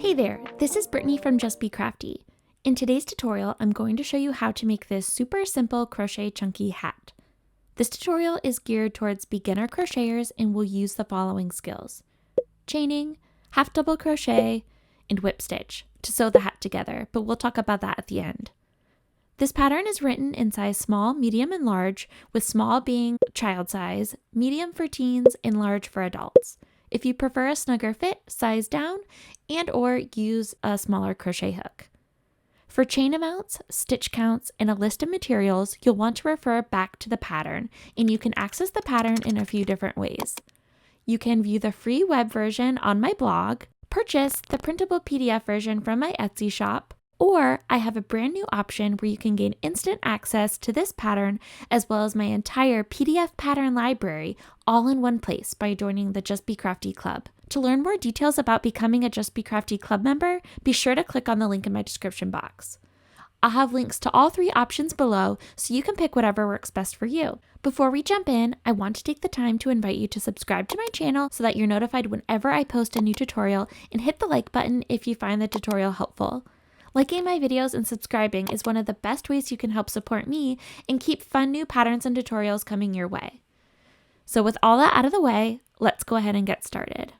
Hey there, this is Brittany from Just Be Crafty. In today's tutorial, I'm going to show you how to make this super simple crochet chunky hat. This tutorial is geared towards beginner crocheters and will use the following skills: chaining, half double crochet, and whip stitch to sew the hat together, but we'll talk about that at the end. This pattern is written in size small, medium, and large, with small being child size, medium for teens, and large for adults. If you prefer a snugger fit, size down and or use a smaller crochet hook. For chain amounts, stitch counts, and a list of materials, you'll want to refer back to the pattern, and you can access the pattern in a few different ways. You can view the free web version on my blog, purchase the printable PDF version from my Etsy shop, or I have a brand new option where you can gain instant access to this pattern as well as my entire PDF pattern library all in one place by joining the Just Be Crafty Club. To learn more details about becoming a Just Be Crafty Club member, be sure to click on the link in my description box. I'll have links to all three options below so you can pick whatever works best for you. Before we jump in, I want to take the time to invite you to subscribe to my channel so that you're notified whenever I post a new tutorial, and hit the like button if you find the tutorial helpful. Liking my videos and subscribing is one of the best ways you can help support me and keep fun new patterns and tutorials coming your way. So with all that out of the way, let's go ahead and get started.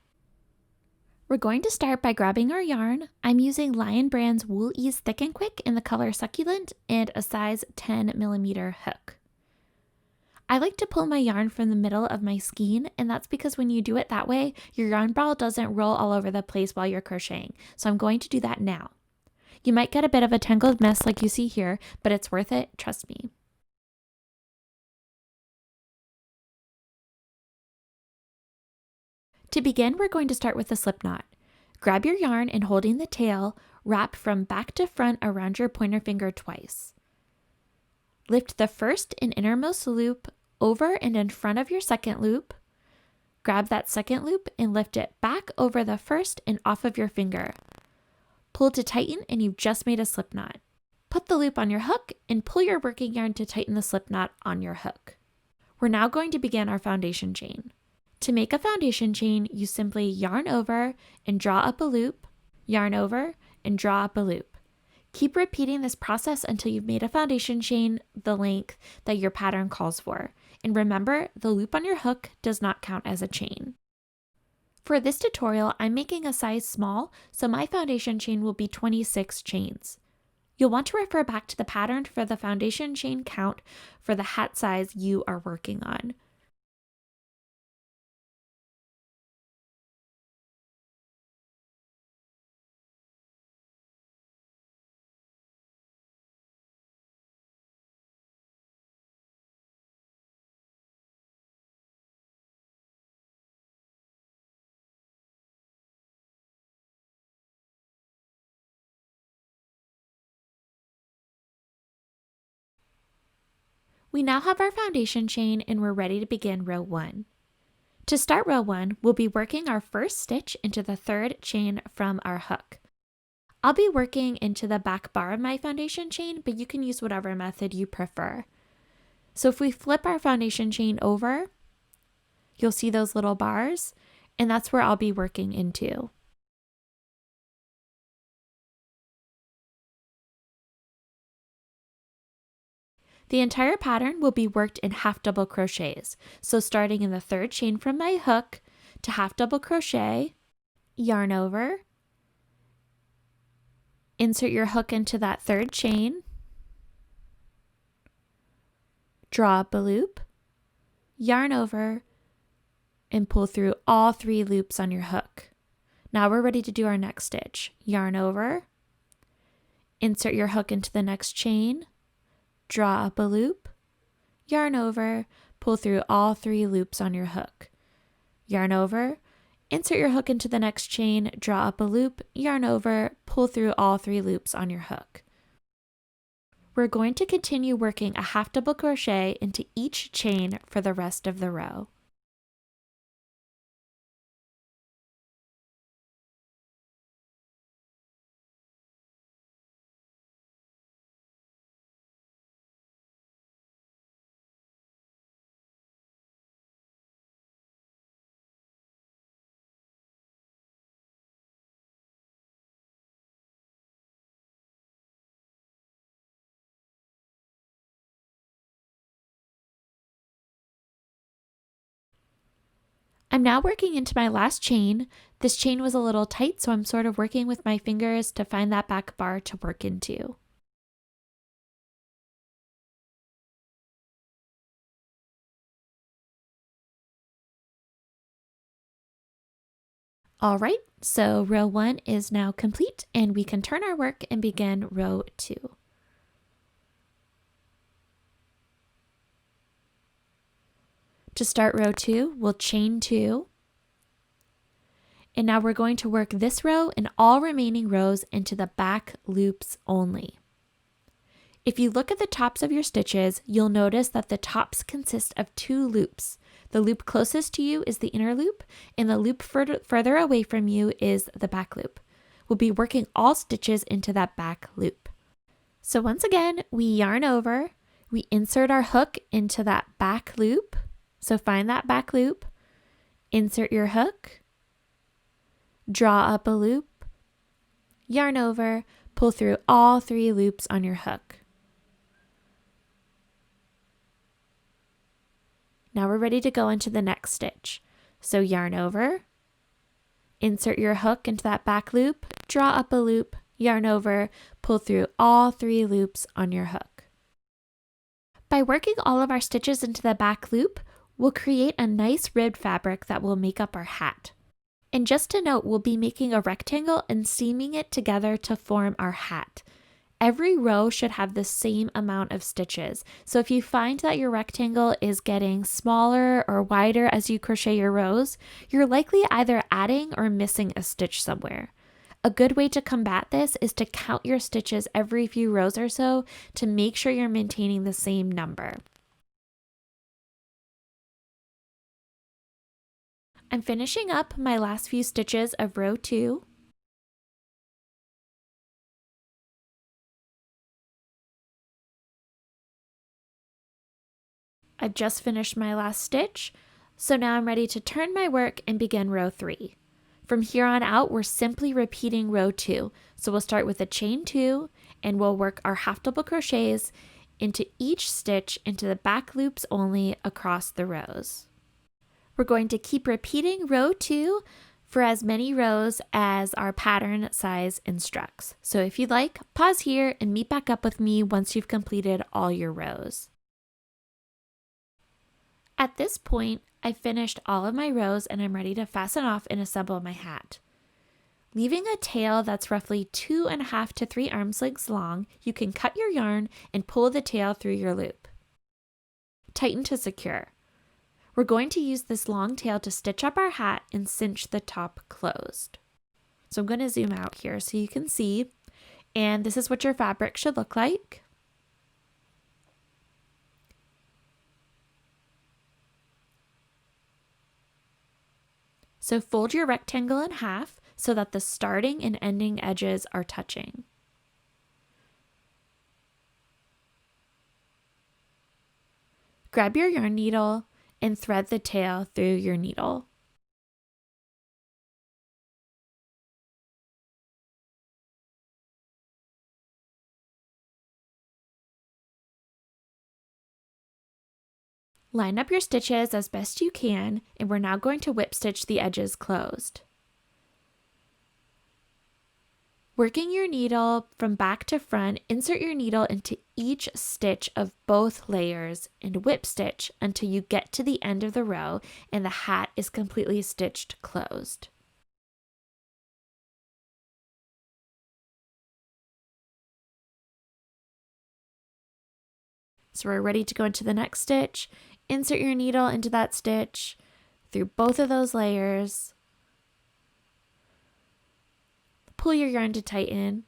We're going to start by grabbing our yarn. I'm using Lion Brand's Wool Ease Thick and Quick in the color Succulent and a size 10mm hook. I like to pull my yarn from the middle of my skein, and that's because when you do it that way, your yarn ball doesn't roll all over the place while you're crocheting. So I'm going to do that now. You might get a bit of a tangled mess like you see here, but it's worth it, trust me. To begin, we're going to start with a slip knot. Grab your yarn and holding the tail, wrap from back to front around your pointer finger twice. Lift the first and innermost loop over and in front of your second loop. Grab that second loop and lift it back over the first and off of your finger. Pull to tighten and you've just made a slip knot. Put the loop on your hook and pull your working yarn to tighten the slip knot on your hook. We're now going to begin our foundation chain. To make a foundation chain, you simply yarn over and draw up a loop, yarn over and draw up a loop. Keep repeating this process until you've made a foundation chain the length that your pattern calls for. And remember, the loop on your hook does not count as a chain. For this tutorial, I'm making a size small, so my foundation chain will be 26 chains. You'll want to refer back to the pattern for the foundation chain count for the hat size you are working on. We now have our foundation chain and we're ready to begin row 1. To start row 1, we'll be working our first stitch into the third chain from our hook. I'll be working into the back bar of my foundation chain, but you can use whatever method you prefer. So if we flip our foundation chain over, you'll see those little bars, and that's where I'll be working into. The entire pattern will be worked in half double crochets. So starting in the third chain from my hook to half double crochet, yarn over, insert your hook into that third chain, draw up a loop, yarn over, and pull through all 3 loops on your hook. Now we're ready to do our next stitch. Yarn over, insert your hook into the next chain, draw up a loop, yarn over, pull through all 3 loops on your hook. Yarn over, insert your hook into the next chain, draw up a loop, yarn over, pull through all 3 loops on your hook. We're going to continue working a half double crochet into each chain for the rest of the row. I'm now working into my last chain. This chain was a little tight, so I'm sort of working with my fingers to find that back bar to work into. All right, so row 1 is now complete and we can turn our work and begin row 2. To start row 2, we'll chain 2. And now we're going to work this row and all remaining rows into the back loops only. If you look at the tops of your stitches, you'll notice that the tops consist of 2 loops. The loop closest to you is the inner loop, and the loop further away from you is the back loop. We'll be working all stitches into that back loop. So once again, we yarn over, we insert our hook into that back loop. So find that back loop, insert your hook, draw up a loop, yarn over, pull through all 3 loops on your hook. Now we're ready to go into the next stitch. So yarn over, insert your hook into that back loop, draw up a loop, yarn over, pull through all 3 loops on your hook. By working all of our stitches into the back loop, we'll create a nice ribbed fabric that will make up our hat. And just to note, we'll be making a rectangle and seaming it together to form our hat. Every row should have the same amount of stitches. So if you find that your rectangle is getting smaller or wider as you crochet your rows, you're likely either adding or missing a stitch somewhere. A good way to combat this is to count your stitches every few rows or so to make sure you're maintaining the same number. I'm finishing up my last few stitches of row 2. I've just finished my last stitch, so now I'm ready to turn my work and begin row 3. From here on out, we're simply repeating row 2. So we'll start with a chain 2 and we'll work our half double crochets into each stitch into the back loops only across the rows. We're going to keep repeating row 2 for as many rows as our pattern size instructs. So if you'd like, pause here and meet back up with me once you've completed all your rows. At this point, I've finished all of my rows and I'm ready to fasten off and assemble my hat. Leaving a tail that's roughly 2.5 to 3 arms lengths long, you can cut your yarn and pull the tail through your loop. Tighten to secure. We're going to use this long tail to stitch up our hat and cinch the top closed. So I'm going to zoom out here so you can see, and this is what your fabric should look like. So fold your rectangle in half so that the starting and ending edges are touching. Grab your yarn needle and thread the tail through your needle. Line up your stitches as best you can, and we're now going to whip stitch the edges closed. Working your needle from back to front, insert your needle into each stitch of both layers and whip stitch until you get to the end of the row and the hat is completely stitched closed. So we're ready to go into the next stitch. Insert your needle into that stitch through both of those layers. Pull your yarn to tighten.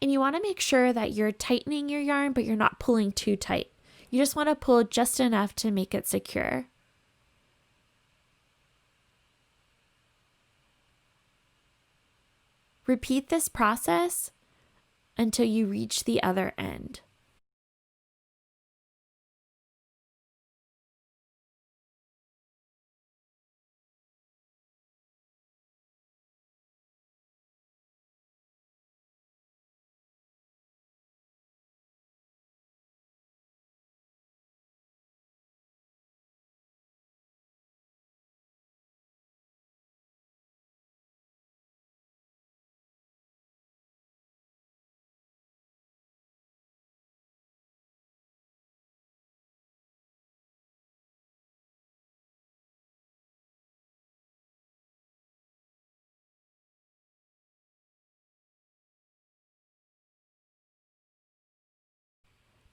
And you want to make sure that you're tightening your yarn, but you're not pulling too tight. You just want to pull just enough to make it secure. Repeat this process until you reach the other end.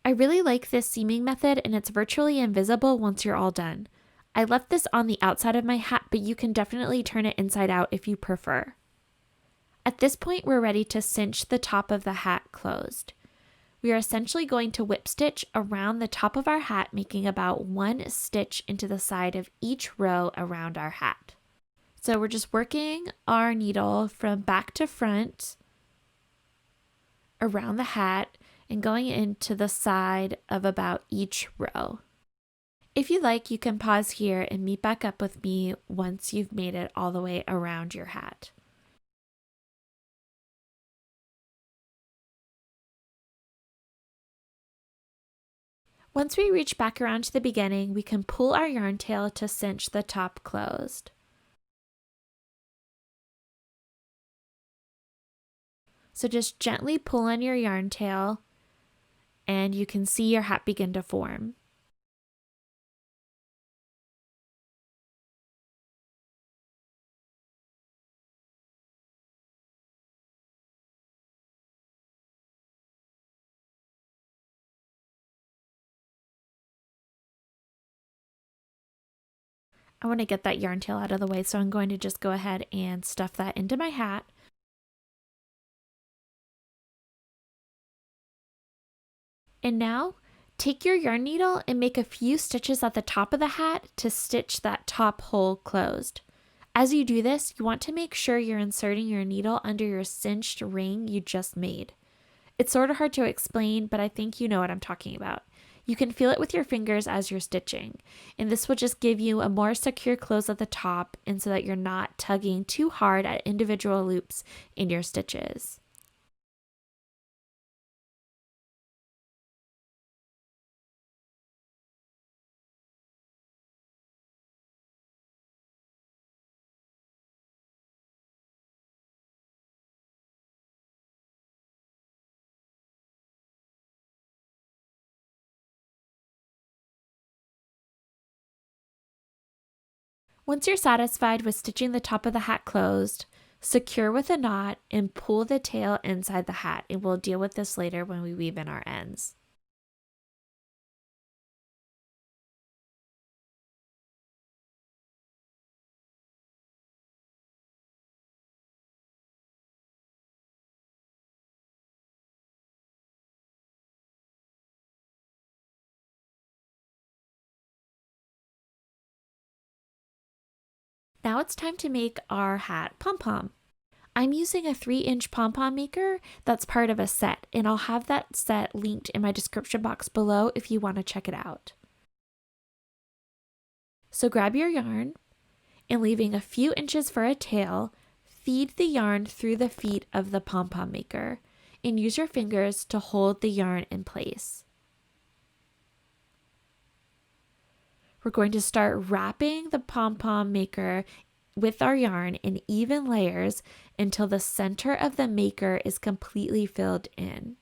I really like this seaming method and it's virtually invisible once you're all done. I left this on the outside of my hat, but you can definitely turn it inside out if you prefer. At this point, we're ready to cinch the top of the hat closed. We are essentially going to whip stitch around the top of our hat, making about 1 stitch into the side of each row around our hat. So we're just working our needle from back to front around the hat and going into the side of about each row. If you like, you can pause here and meet back up with me once you've made it all the way around your hat. Once we reach back around to the beginning, we can pull our yarn tail to cinch the top closed. So just gently pull on your yarn tail and you can see your hat begin to form. I want to get that yarn tail out of the way, so I'm going to just go ahead and stuff that into my hat. And now, take your yarn needle and make a few stitches at the top of the hat to stitch that top hole closed. As you do this, you want to make sure you're inserting your needle under your cinched ring you just made. It's sort of hard to explain, but I think you know what I'm talking about. You can feel it with your fingers as you're stitching, and this will just give you a more secure close at the top and so that you're not tugging too hard at individual loops in your stitches. Once you're satisfied with stitching the top of the hat closed, secure with a knot and pull the tail inside the hat, and we'll deal with this later when we weave in our ends. Now it's time to make our hat Pom Pom. I'm using a 3-inch pom pom maker that's part of a set, and I'll have that set linked in my description box below if you want to check it out. So grab your yarn and, leaving a few inches for a tail, feed the yarn through the feet of the pom pom maker and use your fingers to hold the yarn in place. We're going to start wrapping the pom pom maker with our yarn in even layers until the center of the maker is completely filled in.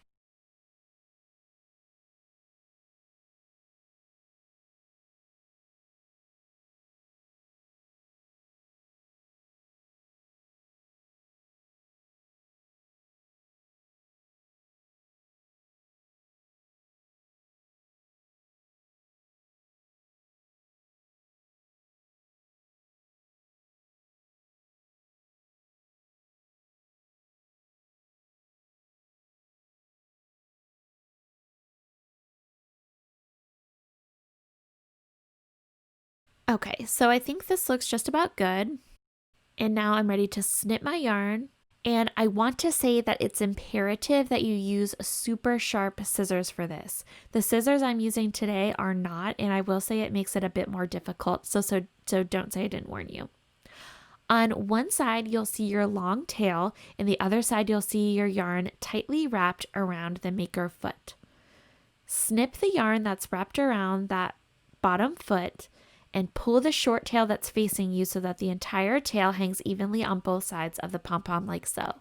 Okay, so I think this looks just about good. And now I'm ready to snip my yarn. And I want to say that it's imperative that you use super sharp scissors for this. The scissors I'm using today are not, and I will say it makes it a bit more difficult, so don't say I didn't warn you. On one side, you'll see your long tail, and the other side, you'll see your yarn tightly wrapped around the maker foot. Snip the yarn that's wrapped around that bottom foot and pull the short tail that's facing you so that the entire tail hangs evenly on both sides of the pom-pom like so.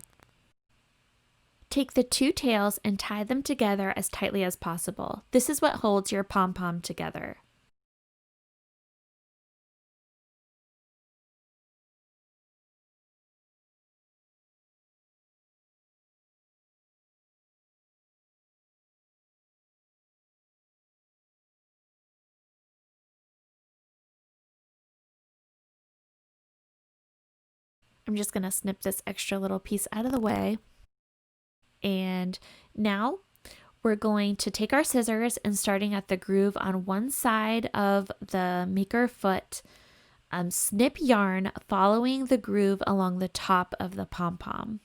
Take the two tails and tie them together as tightly as possible. This is what holds your pom-pom together. I'm just going to snip this extra little piece out of the way. And now we're going to take our scissors and starting at the groove on one side of the maker foot, snip yarn following the groove along the top of the pom-pom.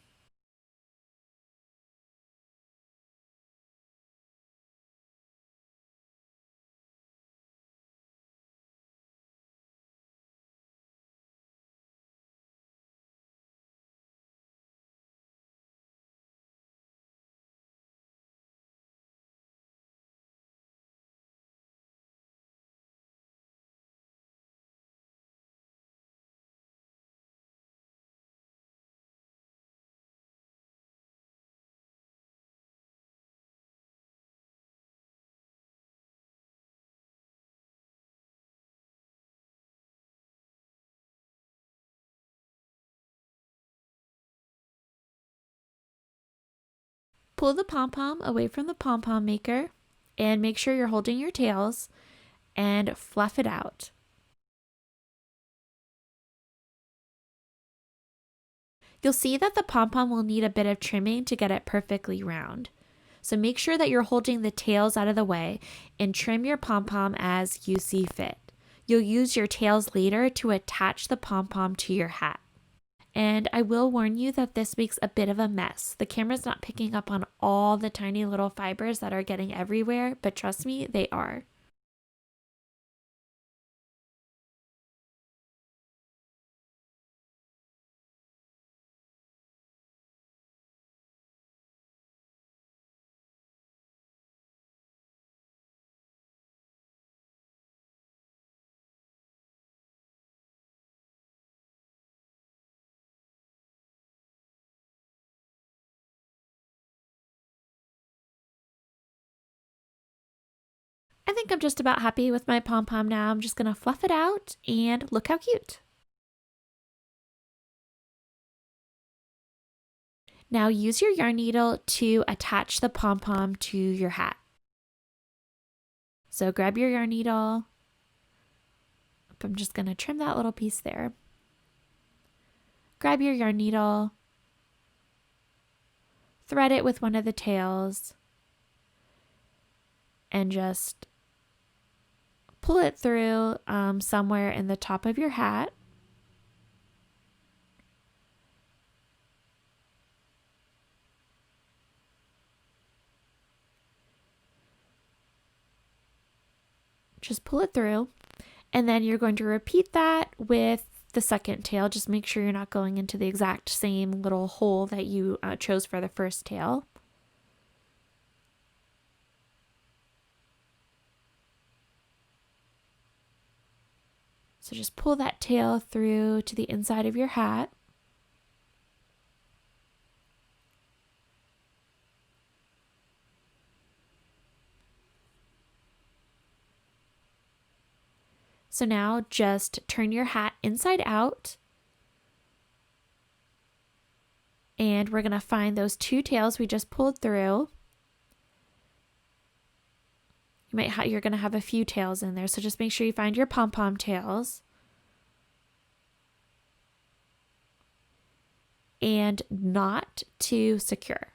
Pull the pom-pom away from the pom-pom maker and make sure you're holding your tails and fluff it out. You'll see that the pom-pom will need a bit of trimming to get it perfectly round. So make sure that you're holding the tails out of the way and trim your pom-pom as you see fit. You'll use your tails later to attach the pom-pom to your hat. And I will warn you that this makes a bit of a mess. The camera's not picking up on all the tiny little fibers that are getting everywhere, but trust me, they are. I think I'm just about happy with my pom-pom now. I'm just going to fluff it out and look how cute. Now use your yarn needle to attach the pom-pom to your hat. So grab your yarn needle. I'm just going to trim that little piece there. Grab your yarn needle. Thread it with one of the tails. And just pull it through somewhere in the top of your hat. Just pull it through, and then you're going to repeat that with the second tail. Just make sure you're not going into the exact same little hole that you chose for the first tail. So just pull that tail through to the inside of your hat. So now just turn your hat inside out. And we're going to find those two tails we just pulled through. You're going to have a few tails in there, so just make sure you find your pom-pom tails. And knot to secure.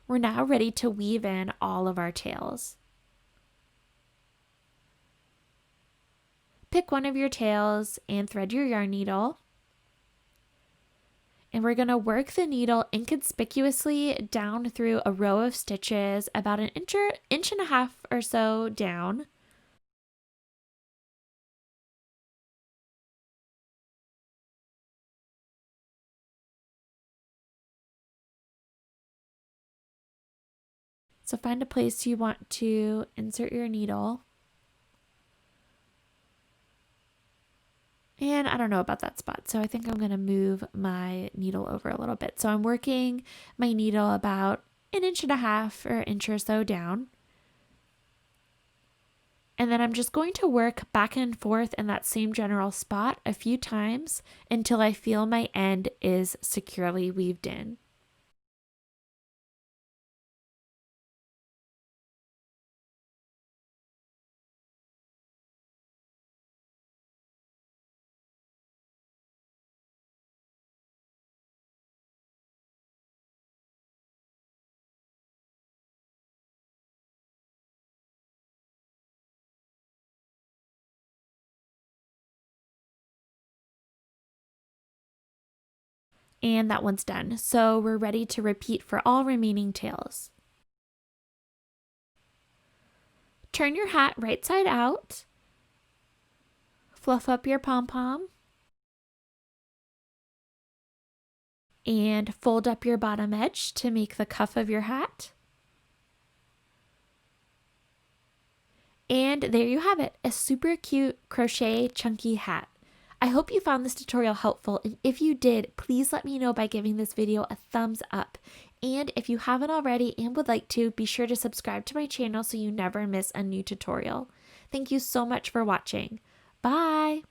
We're now ready to weave in all of our tails. Pick one of your tails and thread your yarn needle. And we're going to work the needle inconspicuously down through a row of stitches about an inch and a half or so down. So find a place you want to insert your needle. And I don't know about that spot, so I think I'm going to move my needle over a little bit. So I'm working my needle about an inch and a half or inch or so down. And then I'm just going to work back and forth in that same general spot a few times until I feel my end is securely weaved in. And that one's done. So we're ready to repeat for all remaining tails. Turn your hat right side out. Fluff up your pom-pom. And fold up your bottom edge to make the cuff of your hat. And there you have it, a super cute crochet chunky hat. I hope you found this tutorial helpful, and if you did, please let me know by giving this video a thumbs up. And if you haven't already and would like to, be sure to subscribe to my channel so you never miss a new tutorial. Thank you so much for watching. Bye!